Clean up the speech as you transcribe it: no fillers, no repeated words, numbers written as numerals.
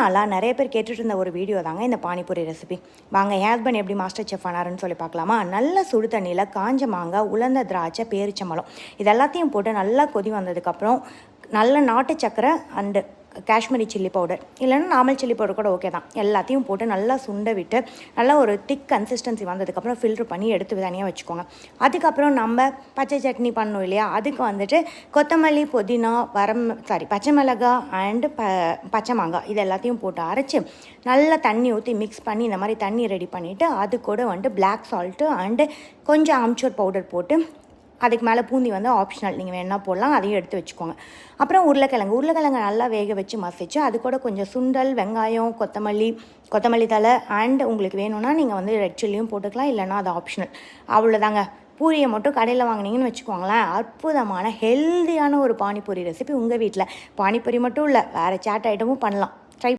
நாளாக நிறைய பேர் கேட்டுட்டு இருந்த ஒரு வீடியோ தாங்க இந்த பானிபூரி ரெசிபி. வாங்க என் ஹஸ்பண்ட் எப்படி மாஸ்டர் செஃப் ஆனாருன்னு சொல்லி பார்க்கலாமா. நல்ல சுடு தண்ணியில் காஞ்ச மாங்காய், உலர்ந்த திராட்சை, பேரிச்சம்பழம் இது எல்லாத்தையும் போட்டு நல்லா கொதி வந்ததுக்கப்புறம் நல்ல நாட்டு சக்கரை அண்டு காஷ்மீரி சில்லி பவுடர் இல்லைன்னா நார்மல் சில்லி பவுடர் கூட ஓகே தான், எல்லாத்தையும் போட்டு நல்லா சுண்ட விட்டு நல்லா ஒரு திக் கன்சிஸ்டன்சி வந்ததுக்கப்புறம் ஃபில்ட்ரு பண்ணி எடுத்து தனியாக வச்சுக்கோங்க. அதுக்கப்புறம் நம்ம பச்சை சட்னி பண்ணோம் இல்லையா, அதுக்கு வந்துட்டு கொத்தமல்லி, புதினா, பச்சை மிளகாய் அண்டு பச்சை மாங்காய் இது எல்லாத்தையும் போட்டு அரைச்சி நல்லா தண்ணி ஊற்றி மிக்ஸ் பண்ணி இந்த மாதிரி தண்ணி ரெடி பண்ணிவிட்டு அது கூட வந்துட்டு பிளாக் சால்ட்டு அண்டு கொஞ்சம் ஆம்ச்சூர் பவுடர் போட்டு அதுக்கு மேலே பூந்தி வந்து ஆப்ஷனல், நீங்கள் வேணால் போடலாம், அதையும் எடுத்து வச்சுக்கோங்க. அப்புறம் உருளைக்கிழங்கு நல்லா வேக வச்சு மசிச்சு அது கூட கொஞ்சம் சுண்டல், வெங்காயம், கொத்தமல்லி தழை அண்ட் உங்களுக்கு வேணும்னா நீங்கள் வந்து ரெட் சில்லியும் போட்டுக்கலாம், இல்லைனா அது ஆப்ஷனல். அவ்வளோதாங்க. பூரியை மட்டும் கடையில் வாங்கினீங்கன்னு வச்சுக்கோங்களேன், அற்புதமான ஹெல்தியான ஒரு பானிபூரி ரெசிபி உங்கள் வீட்டில். பானிபூரி மட்டும் இல்லை, வேறு சாட் ஐட்டமும் பண்ணலாம்.